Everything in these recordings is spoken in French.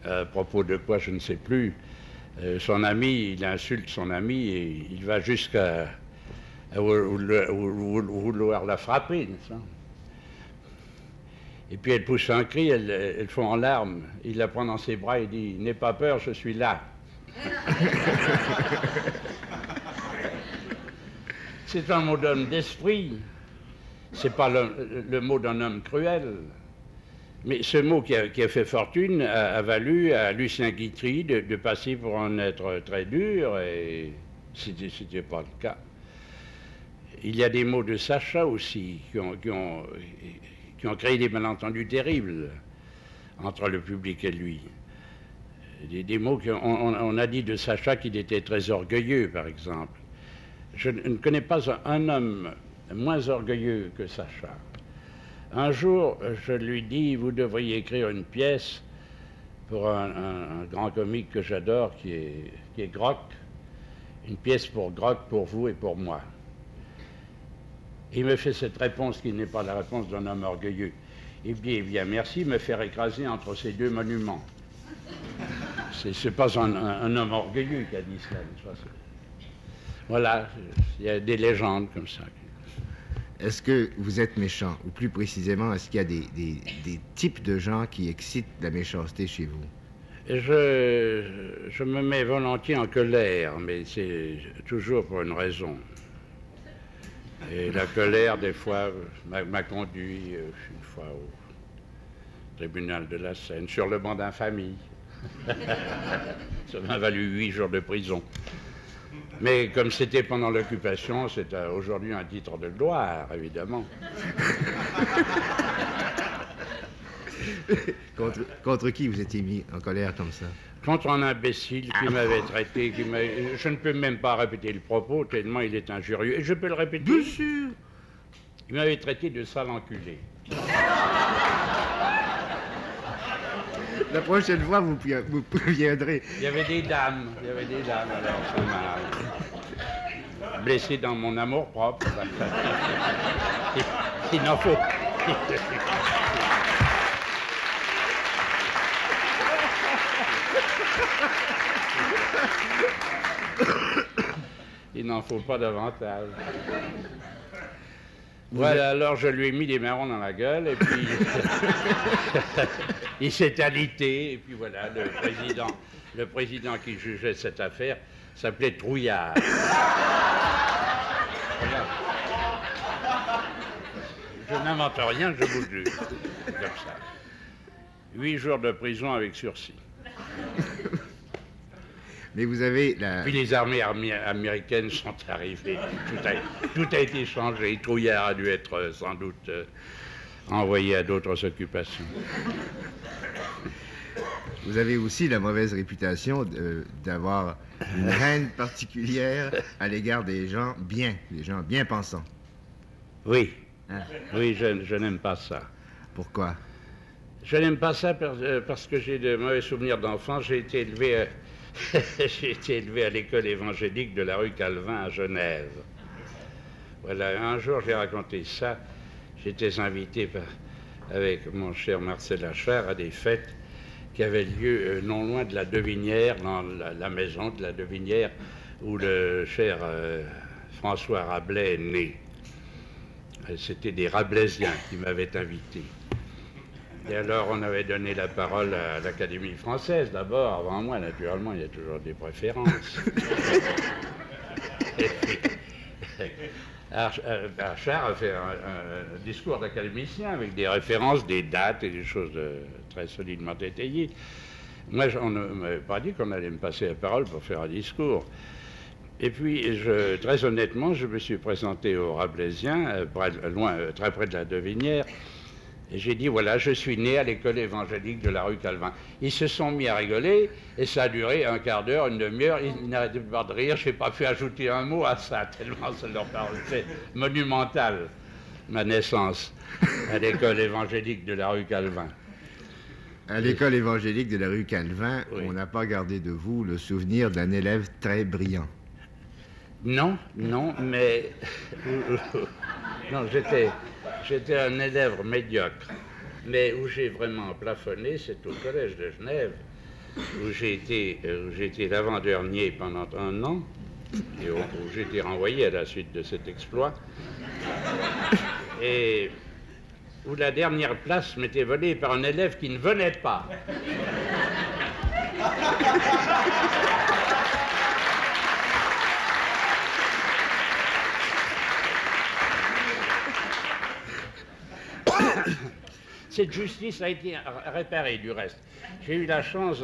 à propos de quoi je ne sais plus. Son ami, il insulte son ami et il va jusqu'à vouloir la frapper, n'est-ce pas? Et puis elle pousse un cri, elle fond en larmes. Il la prend dans ses bras et dit « N'aie pas peur, je suis là ». C'est un mot d'homme d'esprit. C'est pas le mot d'un homme cruel. Mais ce mot qui a fait fortune a valu à Lucien Guitry de passer pour un être très dur, et c'était pas le cas. Il y a des mots de Sacha aussi qui ont créé des malentendus terribles entre le public et lui. Des mots qu'on a dit de Sacha qu'il était très orgueilleux, par exemple. Je ne connais pas un homme moins orgueilleux que Sacha. Un jour, je lui dis, vous devriez écrire une pièce pour un grand comique que j'adore, qui est Groc, une pièce pour Groc, pour vous et pour moi. Il me fait cette réponse qui n'est pas la réponse d'un homme orgueilleux. Il me dit, eh bien, merci, me faire écraser entre ces deux monuments. C'est pas un homme orgueilleux qui a dit cela. Voilà, il y a des légendes comme ça. Est-ce que vous êtes méchant? Ou plus précisément, est-ce qu'il y a des types de gens qui excitent la méchanceté chez vous? Je me mets volontiers en colère, mais c'est toujours pour une raison. Et la colère, des fois, m'a conduit une fois au tribunal de la Seine, sur le banc d'infamie. Ça m'a valu 8 jours de prison. Mais comme c'était pendant l'occupation, c'est aujourd'hui un titre de gloire, évidemment. Contre qui vous étiez mis en colère comme ça? Contre un imbécile qui m'avait traité, je ne peux même pas répéter le propos, tellement il est injurieux. Et je peux le répéter? Bien sûr. Il m'avait traité de sale enculé. La prochaine fois, vous préviendrez. Il y avait des dames, alors ça m'a blessé dans mon amour-propre. Il n'en faut. Il n'en faut pas davantage. Voilà, alors je lui ai mis des marrons dans la gueule, et puis il s'est alité, et puis voilà, le président qui jugeait cette affaire s'appelait Trouillard. Je n'invente rien, je vous le jure. Comme ça. 8 jours de prison avec sursis. Mais vous avez Puis les armées américaines sont arrivées. Tout a été changé. Trouillard a dû être sans doute envoyé à d'autres occupations. Vous avez aussi la mauvaise réputation d'avoir une haine particulière à l'égard des gens bien pensants. Oui. Hein? Oui, je n'aime pas ça. Pourquoi? Je n'aime pas ça parce que j'ai de mauvais souvenirs d'enfance. J'ai été élevé à l'école évangélique de la rue Calvin à Genève. Voilà, un jour j'ai raconté ça. J'étais invité avec mon cher Marcel Achard à des fêtes qui avaient lieu non loin de la Devinière, dans la maison de la Devinière où le cher François Rabelais est né. C'était des Rabelaisiens qui m'avaient invité. Et alors, on avait donné la parole à l'Académie française, d'abord, avant moi, naturellement, il y a toujours des préférences. Achard a fait un discours d'académicien avec des références, des dates et des choses très solidement étayées. Moi, on ne m'avait pas dit qu'on allait me passer la parole pour faire un discours. Et puis, très honnêtement, je me suis présenté aux Rabelaisiens, très près de la Devinière, et j'ai dit, voilà, je suis né à l'école évangélique de la rue Calvin. Ils se sont mis à rigoler, et ça a duré un quart d'heure, une demi-heure. Ils n'arrêtaient pas de rire. Je n'ai pas pu ajouter un mot à ça, tellement ça leur paraissait monumental, ma naissance, à l'école évangélique de la rue Calvin. À l'école évangélique de la rue Calvin, oui. On n'a pas gardé de vous le souvenir d'un élève très brillant. Non, mais... non, j'étais un élève médiocre. Mais où j'ai vraiment plafonné, c'est au collège de Genève. où j'ai été l'avant-dernier pendant 1 an, et où j'ai été renvoyé à la suite de cet exploit, et où la dernière place m'était volée par un élève qui ne venait pas. Cette justice a été réparée du reste. J'ai eu la chance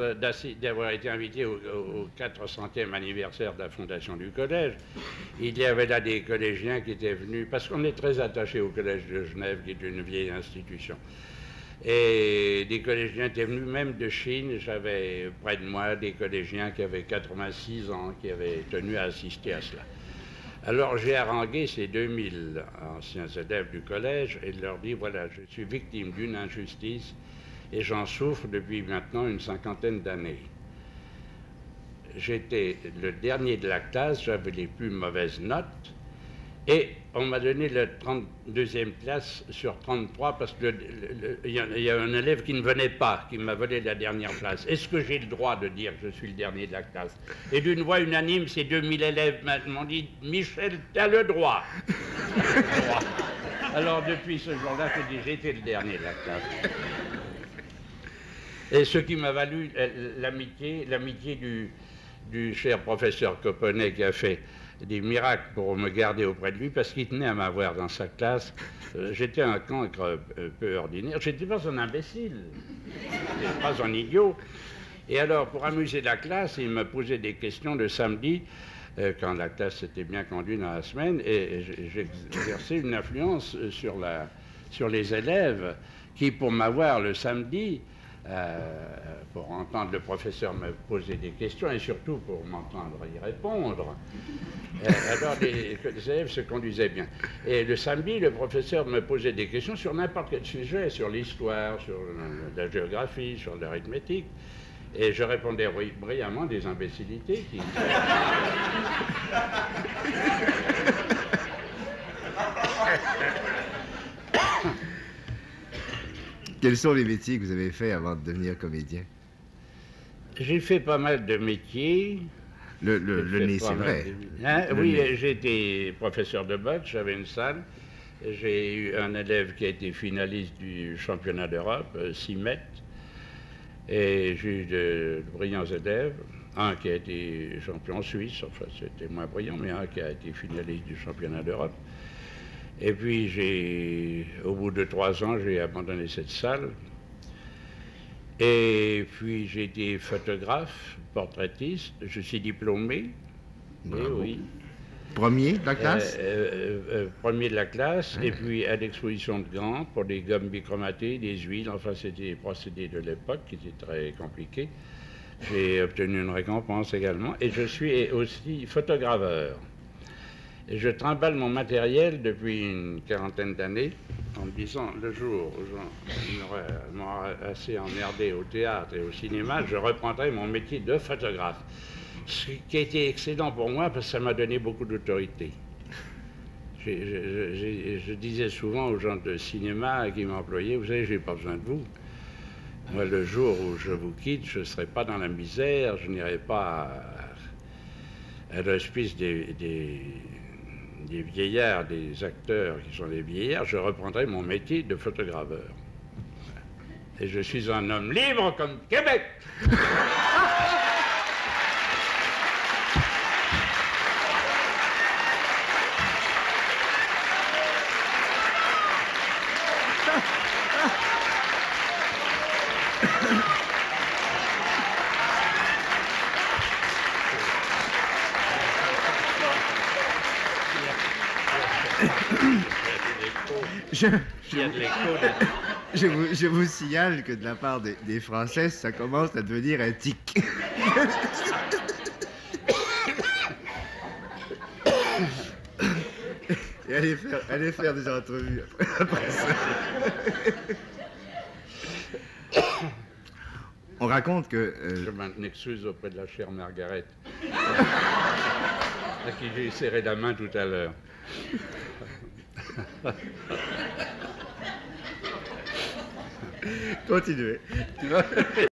d'avoir été invité au 400e anniversaire de la fondation du collège. Il y avait là des collégiens qui étaient venus, parce qu'on est très attaché au collège de Genève, qui est une vieille institution. Et des collégiens étaient venus même de Chine. J'avais près de moi des collégiens qui avaient 86 ans, qui avaient tenu à assister à cela. Alors j'ai harangué ces 2000 anciens élèves du collège et leur dit, voilà, je suis victime d'une injustice et j'en souffre depuis maintenant une 50aine d'années. J'étais le dernier de la classe, j'avais les plus mauvaises notes et on m'a donné la 32e place sur 33 parce qu'il y a un élève qui ne venait pas, qui m'a volé la dernière place. Est-ce que j'ai le droit de dire que je suis le dernier de la classe? Et d'une voix unanime, ces 2000 élèves m'ont dit, Michel, tu as le droit. Alors depuis ce jour-là, j'ai été le dernier de la classe. Et ce qui m'a valu l'amitié du cher professeur Coponnet qui a fait des miracles pour me garder auprès de lui parce qu'il tenait à m'avoir dans sa classe. J'étais un cancre peu ordinaire. J'étais pas un imbécile, j'étais pas un idiot. Et alors, pour amuser la classe, il me posait des questions le samedi, quand la classe s'était bien conduite dans la semaine, et j'exerçais une influence sur les élèves qui, pour m'avoir le samedi, pour entendre le professeur me poser des questions et surtout pour m'entendre y répondre. Alors les élèves se conduisaient bien. Et le samedi, le professeur me posait des questions sur n'importe quel sujet, sur l'histoire, sur la géographie, sur l'arithmétique. Et je répondais brillamment des imbécilités qui... Quels sont les métiers que vous avez faits avant de devenir comédien? J'ai fait pas mal de métiers. Le nez, c'est vrai. Oui, j'ai été professeur de boxe, j'avais une salle. J'ai eu un élève qui a été finaliste du championnat d'Europe, 6 mètres. Et j'ai eu de brillants élèves. Un qui a été champion suisse, enfin c'était moins brillant, mais un qui a été finaliste du championnat d'Europe. Et puis, au bout de 3 ans, j'ai abandonné cette salle. Et puis, j'ai été photographe, portraitiste. Je suis diplômé. Bravo. Oui. Premier de la classe? Premier de la classe. Et puis, à l'exposition de Gand, pour des gommes bichromatées, des huiles. Enfin, c'était des procédés de l'époque qui étaient très compliqués. J'ai obtenu une récompense également. Et je suis aussi photograveur. Et je trimballe mon matériel depuis une 40aine d'années en me disant, le jour où je m'aurai assez emmerdé au théâtre et au cinéma, je reprendrai mon métier de photographe. Ce qui a été excellent pour moi parce que ça m'a donné beaucoup d'autorité. Je disais souvent aux gens de cinéma qui m'employaient, vous savez, je n'ai pas besoin de vous. Moi, le jour où je vous quitte, je ne serai pas dans la misère, je n'irai pas à l'hospice des vieillards, des acteurs qui sont des vieillards, je reprendrai mon métier de photograveur. Et je suis un homme libre comme Québec. Je vous signale que de la part des Françaises, ça commence à devenir un tic. Et allez faire des entrevues après ça. On raconte que... Je m'en excuse auprès de la chère Margaret, à qui j'ai serré la main tout à l'heure. Continuez.